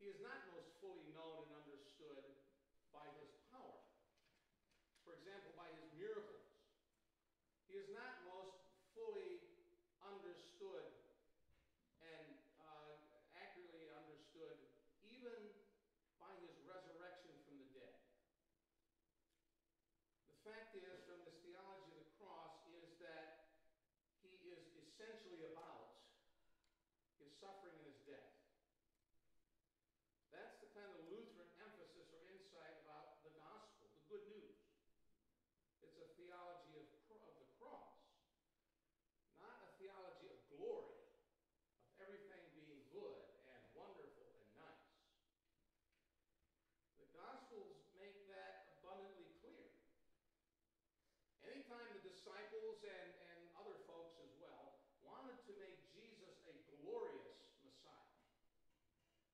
He is not most fully known and understood by his power. For example, by his miracles. He is not most fully understood and accurately understood even by his resurrection from the dead. The fact is, from this theology of the cross, is that he is essentially about his suffering and his death. That's the kind of Lutheran emphasis or insight about the gospel, the good news. It's a theology of the cross, not a theology of glory, of everything being good and wonderful and nice. The Gospels make that abundantly clear. Anytime the disciples and other folks as well wanted to make Jesus a glorious Messiah,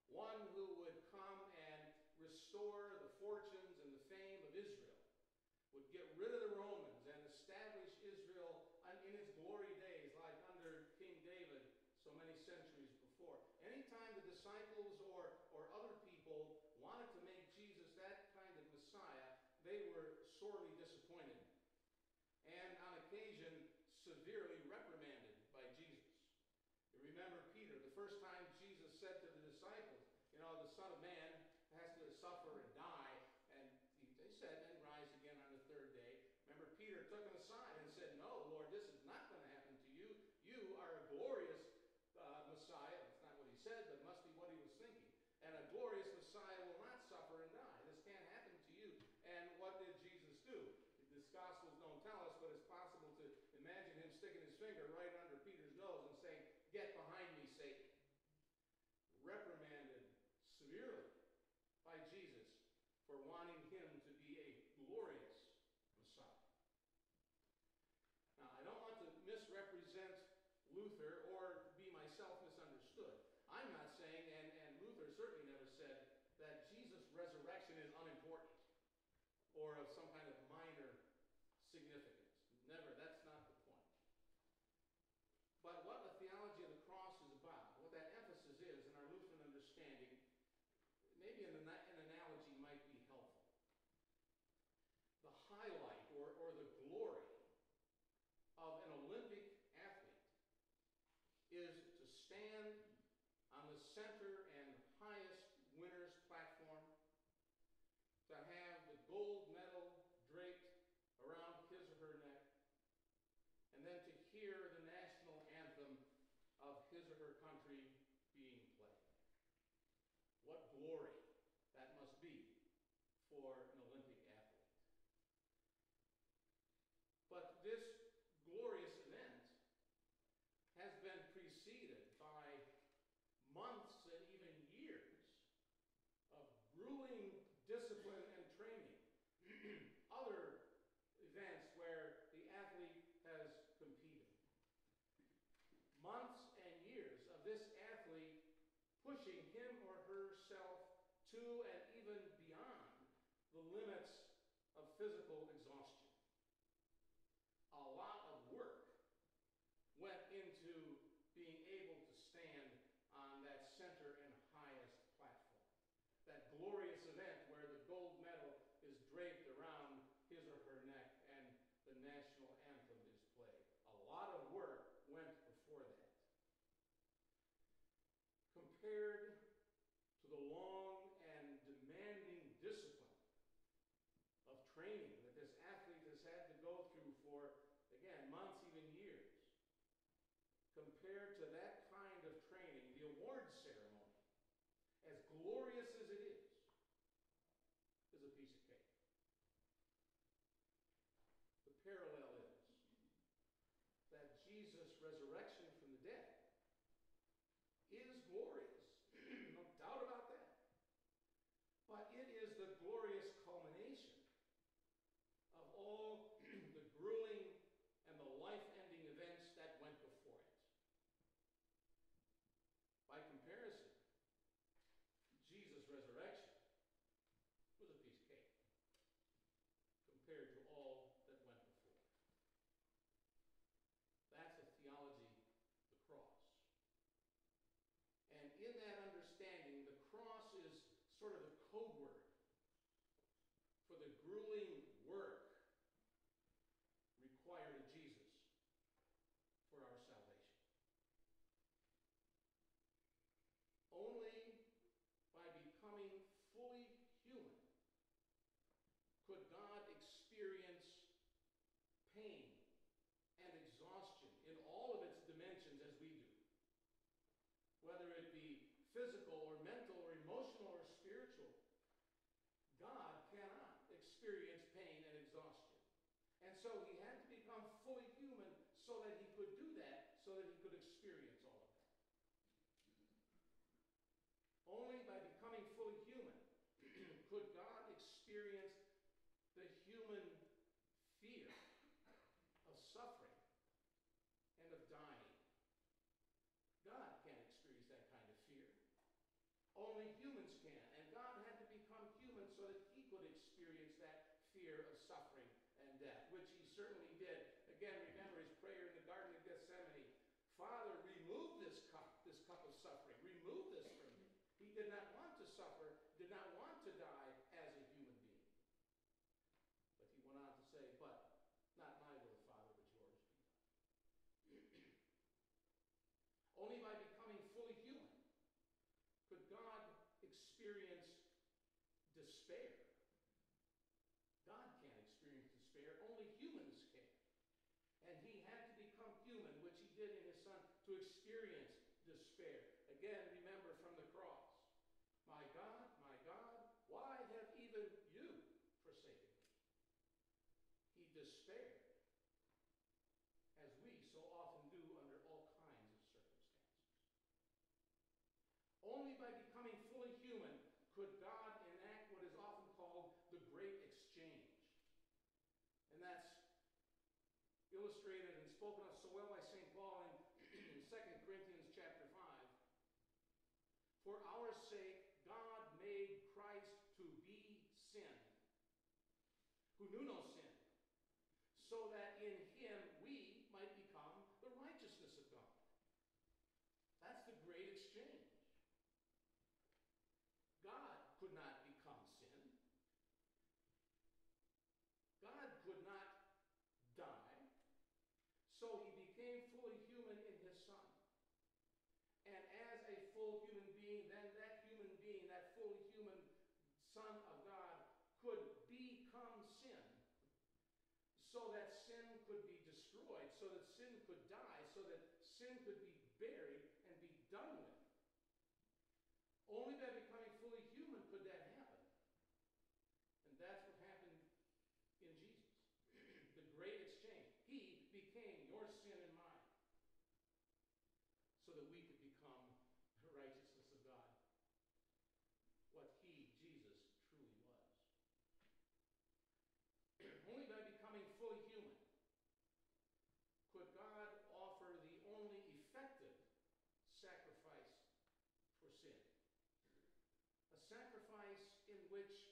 one who would come and restore the fortunes and the fame of Israel, would get rid of the Romans and establish Israel in its glory days like under King David so many centuries before. Anytime the disciples or other people wanted to make Jesus that kind of Messiah, they were sorely disappointed and on occasion severely reprimanded by Jesus. You remember Peter, the first time Jesus said to the disciples, you know, the Son of Man has to suffer and die, and they said, and rise again on the third day. Remember, Peter took him aside and said, no, Lord, this is not going to happen to you. You are a glorious Messiah. That's not what he said, but it must be what he was thinking. And a glorious Messiah will not suffer and die. This can't happen to you. And what did Jesus do? This Gospels don't tell us, but it's possible to imagine him sticking his finger right under Peter's nose and saying, get behind me, Satan. Reprimanded severely by Jesus for wanting him to be a glorious Messiah. Now, I don't want to misrepresent Luther or be myself misunderstood. I'm not saying, and Luther certainly never said, that Jesus' resurrection is unimportant or of some kind of minor significance. Never, that's not the point. But what the theology of the cross is about, what that emphasis is in our Lutheran understanding, maybe an analogy might be helpful. The highlight or the glory of an Olympic athlete is to stand on the center and highest winner's platform, to have the gold medal draped around his or her neck, and then to hear the national anthem of his or her country being played. What glory that must be for an Olympic athlete. But this glorious event has been preceded by months and even years of grueling discipline and training. Other events where the athlete has competed. Months and years of this athlete pushing him or herself to and even beyond the limits of physical exhaustion. A lot of work went into being able to stand on that center and highest platform. That glorious event where the gold medal is draped around his or her neck and the national anthem is played. A lot of work went before that. Compared to the long and demanding discipline of training that this athlete has had to go through for, again, months, even years, compared to that kind of training, the award ceremony, as glorious as it is a piece of cake. The parallel is that Jesus' resurrection from the dead is glorious, no doubt about that. But it is the glorious culmination of all the grueling and the life-ending events that went before it. By comparison, Jesus' resurrection was a piece of cake compared to all that went before. sort of the code word for the grueling work required of Jesus for our salvation. Only by becoming fully human could God experience pain and exhaustion in all of its dimensions as we do. Whether it be physical or mental or emotional or spiritual, God cannot experience pain and exhaustion. And so he had to become fully human so that he could do that, so that he could experience all of that. Only by becoming fully human could God experience the human fear of suffering and of dying. God can't experience that kind of fear. Only humans can. And God had to become human so that he could experience that fear of suffering and death, which he certainly did. Again, remember his prayer in the Garden of Gethsemane. Father, remove this cup of suffering. Remove this from me. He did not want to suffer, did not want to die as a human being. But he went on to say, but not my will, Father, but yours be done. Only by becoming fully human could God experience despair. God can't experience despair. Only humans can. And he had to become human, which he did in his Son, to experience despair. Again, remember from the cross, my God, why have even you forsaken me? He despaired, as we so often do under all kinds of circumstances. Only by becoming fully human could God enact what is often called the Great Exchange. And that's illustrated and spoken of so well by St. Paul in 2 Corinthians chapter 5. For our sake, God made Christ to be sin, who knew no sin, so that in him we might become the righteousness of God. That's the great exchange. God could not become sin. God could not die. So he became fully human in his Son. And as a full human being, then that human being, that fully human Son of God, could become sin, so that sin could be destroyed, so that sin could die, so that sin could be buried and be done with. Only by becoming fully human could that happen. And that's what happened in Jesus. The great exchange. He became your sin and mine, so that we could become the righteousness of God, what he, Jesus, truly was. Only by becoming fully human could God offer the only effective sacrifice for sin. A sacrifice in which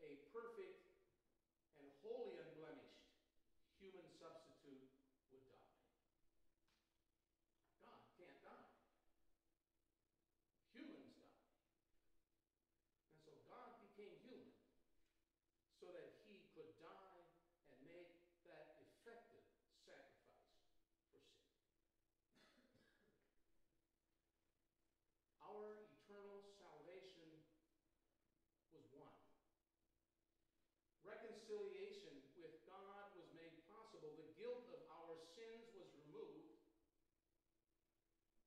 a perfect and wholly unblemished human substitute would die. God can't die. Humans die. And so God became human so that he could die and make that effective sacrifice for sin. Our eternal salvation was won. Reconciliation with God was made possible. The guilt of our sins was removed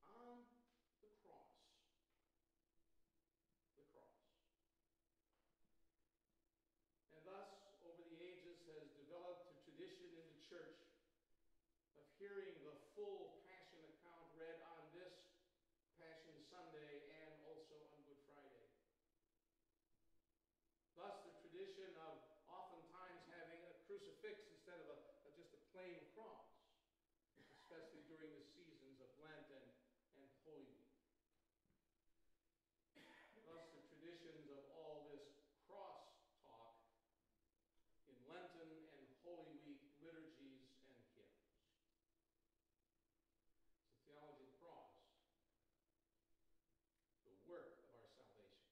on the cross. The cross. And thus, over the ages, has developed a tradition in the church of hearing the full Passion account read on this Passion Sunday and also on Good Friday. Thus, the tradition of oftentimes having a crucifix instead of just a plain cross, especially during the seasons of Lent and Holy Week. Thus, the traditions of all this cross talk in Lenten and Holy Week liturgies and hymns. It's the theology of the cross, the work of our salvation.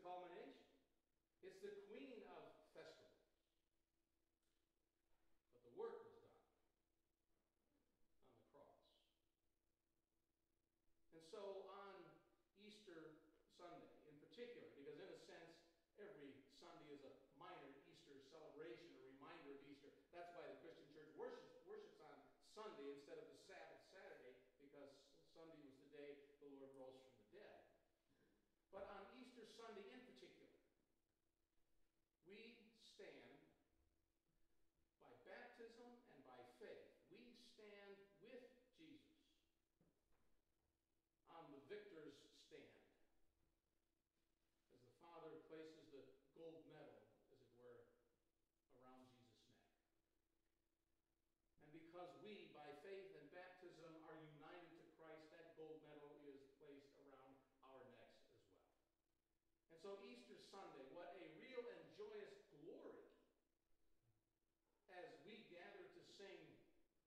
culmination. It's the queen of festival. But the work was done on the cross. And so on Easter Sunday in particular, because in a sense, every Sunday is a minor Easter celebration, a reminder of Easter. That's why the Christian church worships on Sunday instead of the Sabbath Saturday, because Sunday was the day the Lord rose from the dead. But on Easter Sunday in particular, we stand by baptism and by faith. We stand with Jesus on the victor's stand, as the Father places the gold medal, as it were, around Jesus' neck. And because we, by faith and baptism, are united to Christ, that gold medal is placed around our necks as well. And so Easter Sunday, what a real and joyous glory as we gather to sing,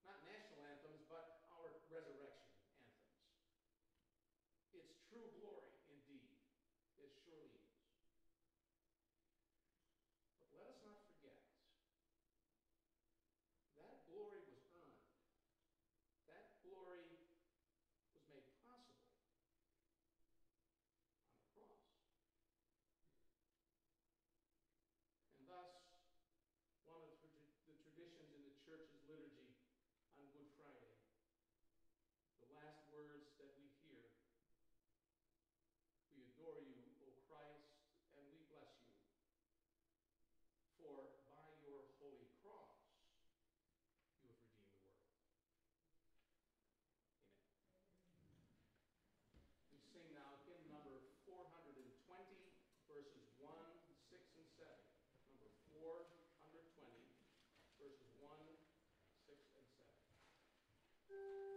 not national anthems, but our resurrection anthems. It's true glory indeed. It surely is. But let us not forget, that glory was earned. That glory was made possible on the cross. And thus, one of the traditions in the church's liturgy on Good Friday, the last words that we hear, "We adore you, O Christ, and we bless you, for by your holy cross you have redeemed the world." Amen. We sing now hymn number 420, verses 1, 6, and 7. Number 420, verses 1, 6, and 7.